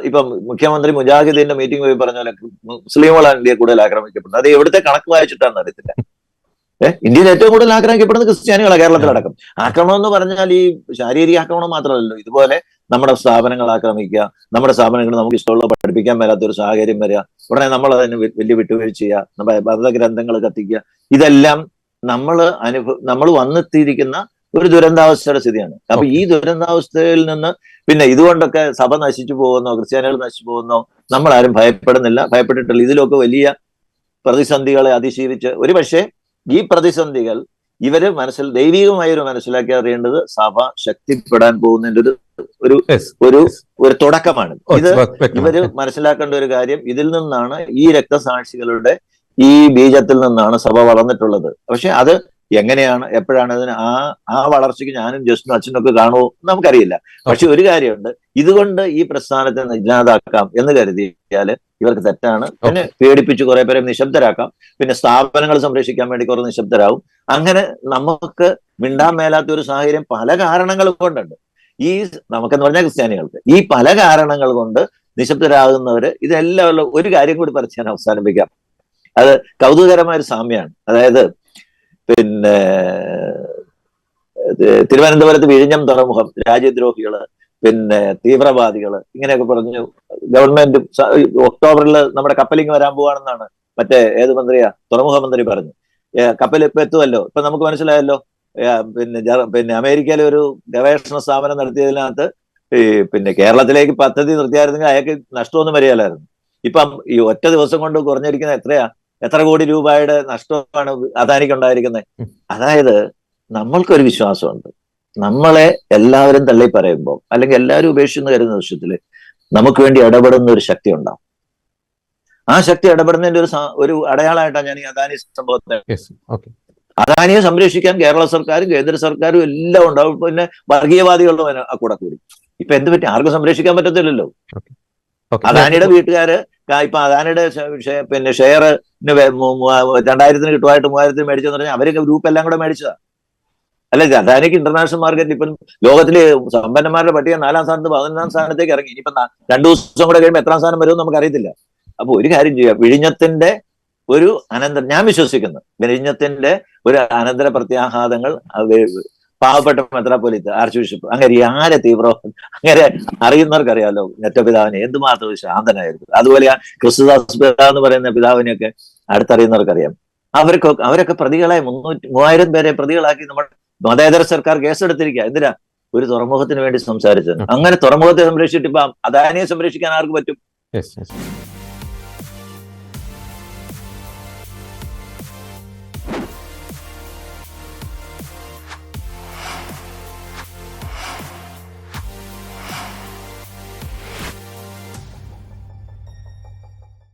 ഇപ്പം മുഖ്യമന്ത്രി മുജാഹിദീന്റെ മീറ്റിംഗ് പോയി പറഞ്ഞ പോലെ മുസ്ലിങ്ങളാണ് ഇന്ത്യയെ കൂടുതൽ ആക്രമിക്കപ്പെടുന്നത്. അത് എവിടുത്തെ കണക്ക് വായിച്ചിട്ടാണെന്ന് അറിയത്തില്ല. ഇന്ത്യയിൽ ഏറ്റവും കൂടുതൽ ആക്രമിക്കപ്പെടുന്നത് ക്രിസ്ത്യാനികളാണ്, കേരളത്തിലടക്കം. ആക്രമണം എന്ന് പറഞ്ഞാൽ ഈ ശാരീരിക ആക്രമണം മാത്രമല്ലല്ലോ, ഇതുപോലെ നമ്മുടെ സ്ഥാപനങ്ങൾ ആക്രമിക്കുക, നമ്മുടെ സ്ഥാപനങ്ങൾ നമുക്ക് ഇഷ്ടമുള്ള പഠിപ്പിക്കാൻ മേലാത്തൊരു സാഹചര്യം വരിക, ഉടനെ നമ്മൾ അതിന് വലിയ വിട്ടുവീഴ്ച ചെയ്യുക, നമ്മുടെ മതഗ്രന്ഥങ്ങൾ കത്തിക്കുക, ഇതെല്ലാം നമ്മൾ വന്നെത്തിയിരിക്കുന്ന ഒരു ദുരന്താവസ്ഥയുടെ സ്ഥിതിയാണ്. അപ്പൊ ഈ ദുരന്താവസ്ഥയിൽ നിന്ന് പിന്നെ ഇതുകൊണ്ടൊക്കെ സഭ നശിച്ചു പോകുന്നോ, ക്രിസ്ത്യാനികൾ നശിച്ചു പോകുന്നോ, നമ്മളാരും ഭയപ്പെടുന്നില്ല, ഭയപ്പെട്ടിട്ടില്ല. ഇതിലൊക്കെ വലിയ പ്രതിസന്ധികളെ അതിജീവിച്ച് ഒരുപക്ഷെ ഈ പ്രതിസന്ധികൾ ഇവര് ദൈവികമായൊരു മനസ്സിലാക്കി അറിയേണ്ടത് സഭ ശക്തിപ്പെടാൻ പോകുന്നതിന്റെ ഒരു തുടക്കമാണ്. ഇത് ഇവര് മനസ്സിലാക്കേണ്ട ഒരു കാര്യം, ഇതിൽ നിന്നാണ് ഈ രക്തസാക്ഷികളുടെ ഈ ബീജത്തിൽ നിന്നാണ് സഭ വളർന്നിട്ടുള്ളത്. പക്ഷെ അത് എങ്ങനെയാണ്, എപ്പോഴാണ് അതിന് ആ വളർച്ചയ്ക്ക് ഞാനും ജസ്റ്റിനും അച്ഛനും ഒക്കെ കാണുമോ നമുക്കറിയില്ല. പക്ഷെ ഒരു കാര്യമുണ്ട്, ഇതുകൊണ്ട് ഈ പ്രസ്ഥാനത്തെ ഇല്ലാതാക്കാം എന്ന് കരുതിയാല് ഇവർക്ക് തെറ്റാണ്. പിന്നെ പേടിപ്പിച്ച് കുറെ പേരെ നിശബ്ദരാക്കാം, പിന്നെ സ്ഥാപനങ്ങൾ സംരക്ഷിക്കാൻ വേണ്ടി കുറെ നിശബ്ദരാകും. അങ്ങനെ നമുക്ക് മിണ്ടാൻ മേലാത്ത ഒരു സാഹചര്യം പല കാരണങ്ങൾ കൊണ്ടുണ്ട്. നമുക്കെന്ന് പറഞ്ഞാൽ ക്രിസ്ത്യാനികൾക്ക് ഈ പല കാരണങ്ങൾ കൊണ്ട് നിശബ്ദരാകുന്നവര് ഇതെല്ലാം ഒരു കാര്യം കൂടി പറഞ്ഞ് ഞാൻ അവസാനിപ്പിക്കാം. അത് കൗതുകകരമായ ഒരു സാമ്യമാണ്. അതായത് പിന്നെ തിരുവനന്തപുരത്ത് വിഴിഞ്ഞം തുറമുഖം രാജ്യദ്രോഹികള്, പിന്നെ തീവ്രവാദികള് ഇങ്ങനെയൊക്കെ പറഞ്ഞു ഗവൺമെന്റ് ഒക്ടോബറിൽ നമ്മുടെ കപ്പലിങ് വരാൻ പോവാണെന്നാണ് ഏത് മന്ത്രിയാ, തുറമുഖ മന്ത്രി പറഞ്ഞു. കപ്പൽ ഇപ്പൊ എത്തുമല്ലോ. ഇപ്പൊ നമുക്ക് മനസ്സിലായല്ലോ, പിന്നെ അമേരിക്കയിലെ ഒരു ഗവേഷണ സ്ഥാപനം നടത്തിയതിനകത്ത് പിന്നെ കേരളത്തിലേക്ക് പദ്ധതി നിർത്തിയായിരുന്നെങ്കിൽ അയാൾക്ക് നഷ്ടമൊന്നും വരികയില്ലായിരുന്നു. ഇപ്പം ഈ ഒറ്റ ദിവസം കൊണ്ട് കുറഞ്ഞിരിക്കുന്ന എത്ര കോടി രൂപയുടെ നഷ്ടമാണ് അദാനിക്ക് ഉണ്ടായിരിക്കുന്നത്. അതായത് നമ്മൾക്കൊരു വിശ്വാസമുണ്ട്, നമ്മളെ എല്ലാവരും തള്ളി പറയുമ്പോൾ അല്ലെങ്കിൽ എല്ലാവരും ഉപേക്ഷിച്ചെന്ന് കരുതുന്ന വിഷയത്തില് നമുക്ക് വേണ്ടി ഇടപെടുന്ന ഒരു ശക്തി ഉണ്ടാവും. ആ ശക്തി ഇടപെടുന്നതിന്റെ ഒരു അടയാളമായിട്ടാണ് ഞാൻ ഈ അദാനി സംഭവത്തെ. അദാനിയെ സംരക്ഷിക്കാൻ കേരള സർക്കാരും കേന്ദ്ര സർക്കാരും എല്ലാം ഉണ്ടാവും. പിന്നെ വർഗീയവാദികളുടെ കൂടെ കൂടി ഇപ്പൊ എന്ത് പറ്റി, ആർക്കും സംരക്ഷിക്കാൻ പറ്റത്തില്ലല്ലോ. അദാനിയുടെ വീട്ടുകാര് ഇപ്പൊ അദാനിയുടെ പിന്നെ ഷെയർ 2000 കിട്ടുമായിട്ട് 3000 മേടിച്ചെന്ന് പറഞ്ഞാൽ അവര് ഗ്രൂപ്പ് എല്ലാം കൂടെ മേടിച്ചതാ. അല്ല, അദാനിക്ക് ഇന്റർനാഷണൽ മാർക്കറ്റിൽ ഇപ്പം ലോകത്തില് സമ്പന്നന്മാരുടെ പട്ടിക 4ാം സ്ഥാനത്ത് 11ാം സ്ഥാനത്തേക്ക് ഇറങ്ങി. ഇനിയിപ്പം 2 ദിവസം കൂടെ കഴിയുമ്പോൾ എത്രാം സ്ഥാനം വരുമെന്ന് നമുക്കറിയത്തില്ല. അപ്പൊ ഒരു കാര്യം ചെയ്യാം, വിഴിഞ്ഞത്തിന്റെ ഒരു ഞാൻ വിശ്വസിക്കുന്നു വിഴിഞ്ഞത്തിന്റെ ഒരു അനന്തര പ്രത്യാഘാതങ്ങൾ പാവപ്പെട്ട മെത്രാപ്പൊലീത്ത ആർച്ച് ബിഷപ്പ് അങ്ങനെ ആരെ അങ്ങനെ അറിയുന്നവർക്ക് അറിയാമല്ലോ നെറ്റപിതാവിനെ എന്തുമാത്രം ശാന്തനായിരുന്നു. അതുപോലെ ആ ക്രിസ്തുദാസ് പിതാവ് എന്ന് പറയുന്ന പിതാവിനെയൊക്കെ അടുത്തറിയുന്നവർക്കറിയാം. അവരൊക്കെ പ്രതികളെ 3000 പേരെ പ്രതികളാക്കി നമ്മുടെ മതേതര സർക്കാർ കേസെടുത്തിരിക്കുക. എന്തിനാ? ഒരു തുറമുഖത്തിന് വേണ്ടി സംസാരിച്ചത്. അങ്ങനെ തുറമുഖത്തെ സംരക്ഷിച്ചിട്ട് ഇപ്പൊ അദാനിയെ സംരക്ഷിക്കാൻ ആർക്ക് പറ്റും?